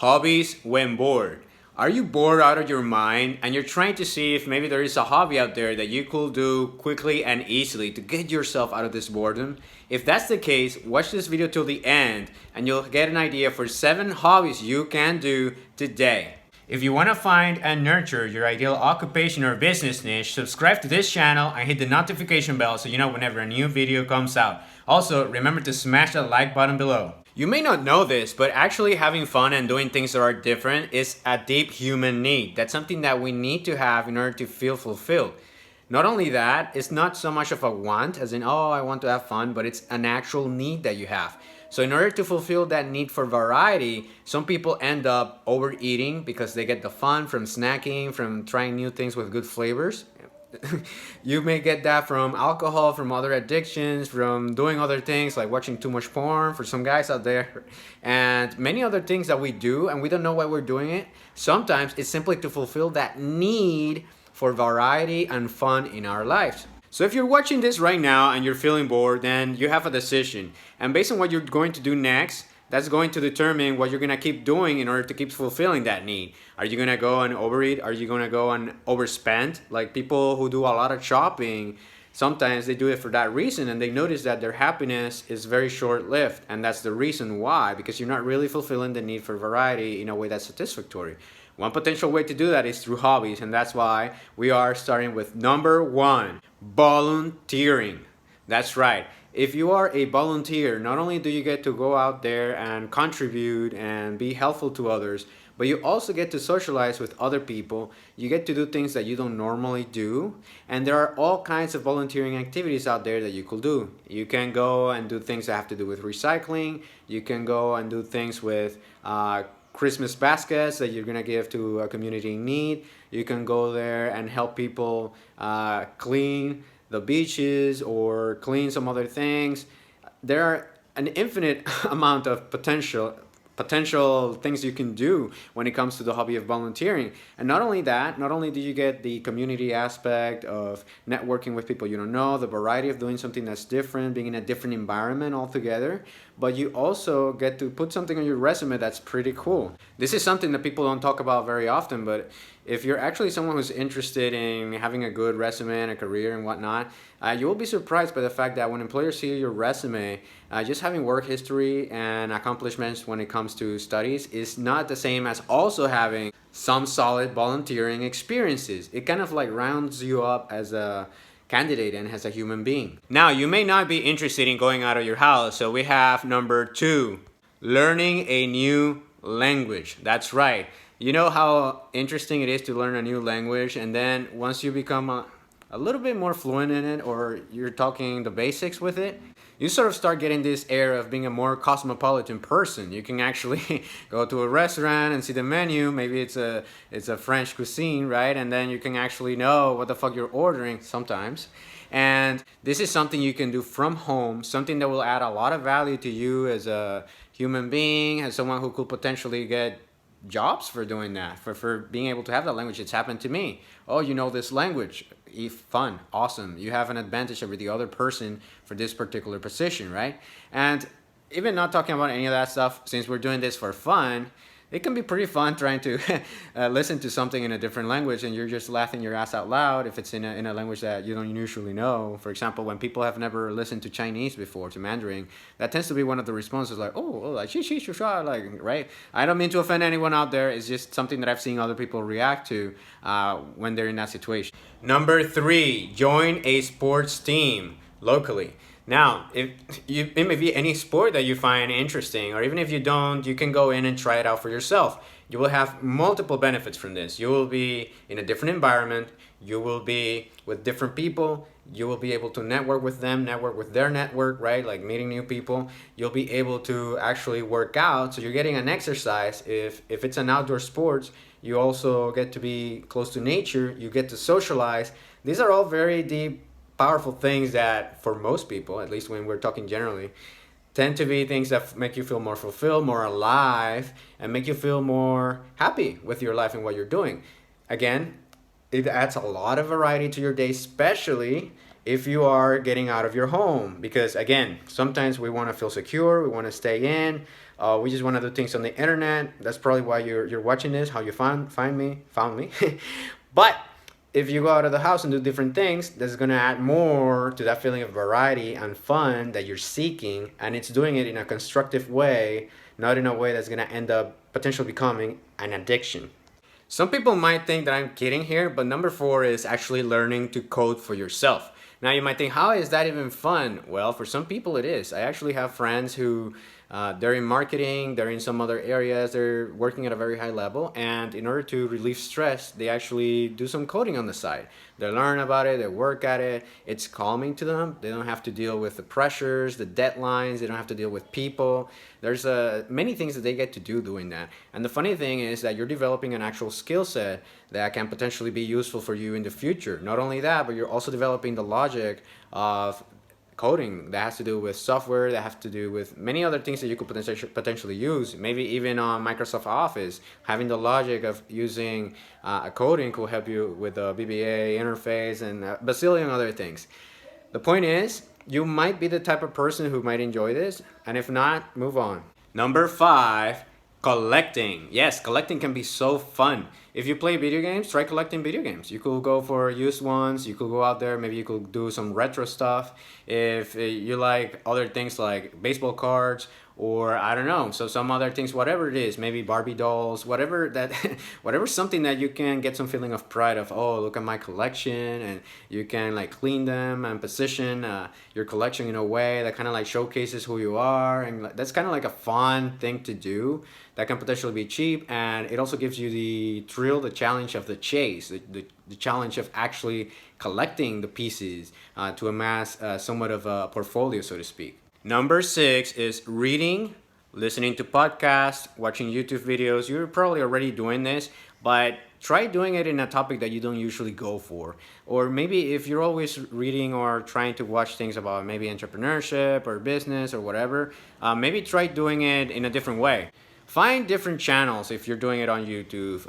Hobbies when bored. Are you bored out of your mind and you're trying to see if maybe there is a hobby out there that you could do quickly and easily to get yourself out of this boredom? If that's the case, watch this video till the end and you'll get an idea for 7 hobbies you can do today. If you want to find and nurture your ideal occupation or business niche, subscribe to this channel and hit the notification bell so you know whenever a new video comes out. Also, remember to smash that like button below. You may not know this, but actually having fun and doing things that are different is a deep human need. That's something that we need to have in order to feel fulfilled. Not only that, it's not so much of a want, as in, oh, I want to have fun, but it's an actual need that you have. So in order to fulfill that need for variety, some people end up overeating because they get the fun from snacking, from trying new things with good flavors. You may get that from alcohol, from other addictions, from doing other things like watching too much porn for some guys out there, and many other things that we do and we don't know why we're doing it. Sometimes it's simply to fulfill that need for variety and fun in our lives. So if you're watching this right now and you're feeling bored, then you have a decision. And based on what you're going to do next, that's going to determine what you're going to keep doing in order to keep fulfilling that need. Are you going to go and overeat? Are you going to go and overspend? Like people who do a lot of shopping, sometimes they do it for that reason and they notice that their happiness is very short-lived. And that's the reason why, because you're not really fulfilling the need for variety in a way that's satisfactory. One potential way to do that is through hobbies, and that's why we are starting with number 1, volunteering. That's right. If you are a volunteer, not only do you get to go out there and contribute and be helpful to others, but you also get to socialize with other people. You get to do things that you don't normally do. And there are all kinds of volunteering activities out there that you could do. You can go and do things that have to do with recycling. You can go and do things with Christmas baskets that you're gonna give to a community in need. You can go there and help people clean the beaches or clean some other things. There are an infinite amount of potential things you can do when it comes to the hobby of volunteering. And not only that, not only do you get the community aspect of networking with people you don't know, the variety of doing something that's different, being in a different environment altogether, but you also get to put something on your resume that's pretty cool. This is something that people don't talk about very often, but if you're actually someone who's interested in having a good resume and a career and whatnot, you will be surprised by the fact that when employers see your resume, just having work history and accomplishments when it comes to studies is not the same as also having some solid volunteering experiences. It kind of like rounds you up as a candidate and as a human being. Now, you may not be interested in going out of your house, so we have number 2, learning a new language. That's right. You know how interesting it is to learn a new language, and then once you become a little bit more fluent in it, or you're talking the basics with it, you sort of start getting this air of being a more cosmopolitan person. You can actually go to a restaurant and see the menu. Maybe it's a French cuisine, right? And then you can actually know what the fuck you're ordering sometimes. And this is something you can do from home, something that will add a lot of value to you as a human being, as someone who could potentially get jobs for doing that, for being able to have that language. It's happened to me. Oh, you know this language. Fun, awesome. You have an advantage over the other person for this particular position, right? And even not talking about any of that stuff, since we're doing this for fun, it can be pretty fun trying to listen to something in a different language and you're just laughing your ass out loud if it's in a language that you don't usually know. For example, when people have never listened to Chinese before, to Mandarin, that tends to be one of the responses, like, oh, like, shi, shi, shu, sha, like, right? I don't mean to offend anyone out there. It's just something that I've seen other people react to when they're in that situation. Number 3, join a sports team locally. Now, it may be any sport that you find interesting, or even if you don't, you can go in and try it out for yourself. You will have multiple benefits from this. You will be in a different environment. You will be with different people. You will be able to network with them, network with their network, right? Like meeting new people. You'll be able to actually work out. So you're getting an exercise. If it's an outdoor sports, you also get to be close to nature. You get to socialize. These are all very deep, powerful things that for most people, at least when we're talking generally, tend to be things that make you feel more fulfilled, more alive, and make you feel more happy with your life and what you're doing. Again, it adds a lot of variety to your day, especially if you are getting out of your home. Because again, sometimes we want to feel secure, we want to stay in. We just want to do things on the internet. That's probably why you're watching this, how you found me. But if you go out of the house and do different things, that's going to add more to that feeling of variety and fun that you're seeking. And it's doing it in a constructive way, not in a way that's going to end up potentially becoming an addiction. Some people might think that I'm kidding here, but number 4 is actually learning to code for yourself. Now you might think, how is that even fun? Well, for some people it is. I actually have friends who they're in marketing, they're in some other areas, they're working at a very high level, and in order to relieve stress, they actually do some coding on the side. They learn about it, they work at it, it's calming to them. They don't have to deal with the pressures, the deadlines, they don't have to deal with people. There's many things that they get to do doing that. And the funny thing is that you're developing an actual skill set that can potentially be useful for you in the future. Not only that, but you're also developing the logic of coding that has to do with software, that has to do with many other things that you could potentially use. Maybe even on Microsoft Office, having the logic of using a coding could help you with the VBA interface and a bazillion other things. The point is, you might be the type of person who might enjoy this, and if not, move on. Number 5, collecting. Yes, collecting can be so fun. If you play video games, try collecting video games. You could go for used ones, you could go out there, maybe you could do some retro stuff. If you like other things like baseball cards, or I don't know, so some other things, whatever it is, maybe Barbie dolls, whatever that, whatever something that you can get some feeling of pride of, oh, look at my collection, and you can like clean them and position your collection in a way that kind of like showcases who you are, and that's kind of like a fun thing to do that can potentially be cheap, and it also gives you the thrill, the challenge of the chase, the challenge of actually collecting the pieces to amass somewhat of a portfolio, so to speak. Number 6 is reading, listening to podcasts, watching YouTube videos. You're probably already doing this, but try doing it in a topic that you don't usually go for. Or maybe if you're always reading or trying to watch things about maybe entrepreneurship or business or whatever, maybe try doing it in a different way. Find different channels if you're doing it on YouTube.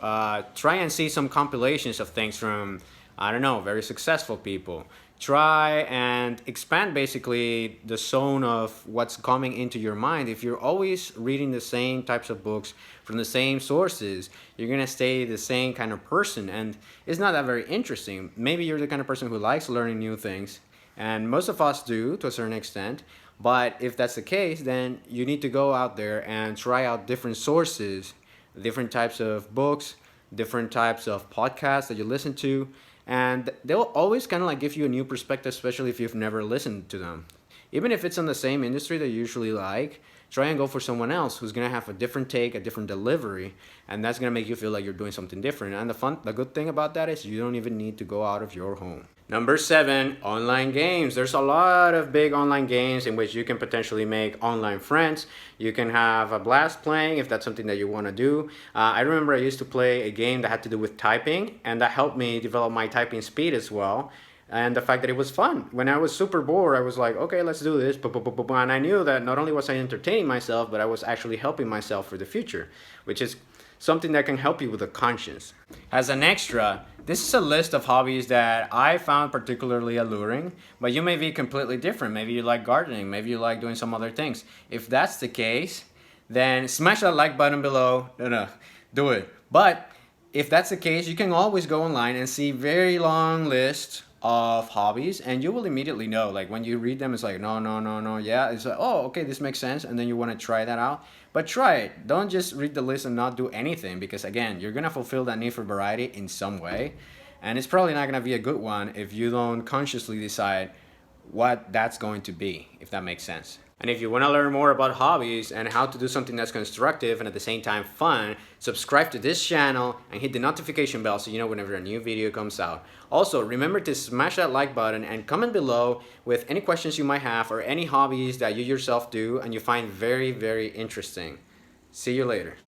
Try and see some compilations of things from, I don't know, very successful people. Try and expand basically the zone of what's coming into your mind. If you're always reading the same types of books from the same sources, you're gonna stay the same kind of person, and it's not that very interesting. Maybe you're the kind of person who likes learning new things, and most of us do to a certain extent. But if that's the case, then you need to go out there and try out different sources, different types of books, different types of podcasts that you listen to, and they'll always kind of like give you a new perspective, especially if you've never listened to them. Even if it's in the same industry that you usually like, try and go for someone else who's gonna have a different take, a different delivery, and that's gonna make you feel like you're doing something different. And the good thing about that is you don't even need to go out of your home. Number 7, online games. There's a lot of big online games in which you can potentially make online friends. You can have a blast playing if that's something that you want to do. I remember I used to play a game that had to do with typing, and that helped me develop my typing speed as well. And the fact that it was fun. When I was super bored, I was like, okay, let's do this. And I knew that not only was I entertaining myself, but I was actually helping myself for the future, which is something that can help you with a conscience. As an extra, this is a list of hobbies that I found particularly alluring, but you may be completely different. Maybe you like gardening, maybe you like doing some other things. If that's the case, then smash that like button below. No, do it. But if that's the case, you can always go online and see very long lists of hobbies, and you will immediately know, like when you read them, it's like no, yeah, it's like, oh, okay, this makes sense, and then you want to try that out. But try it. Don't just read the list and not do anything, because again, you're gonna fulfill that need for variety in some way, and it's probably not gonna be a good one if you don't consciously decide what that's going to be, if that makes sense. And if you want to learn more about hobbies and how to do something that's constructive and at the same time fun, subscribe to this channel and hit the notification bell so you know whenever a new video comes out. Also, remember to smash that like button and comment below with any questions you might have or any hobbies that you yourself do and you find very, very interesting. See you later.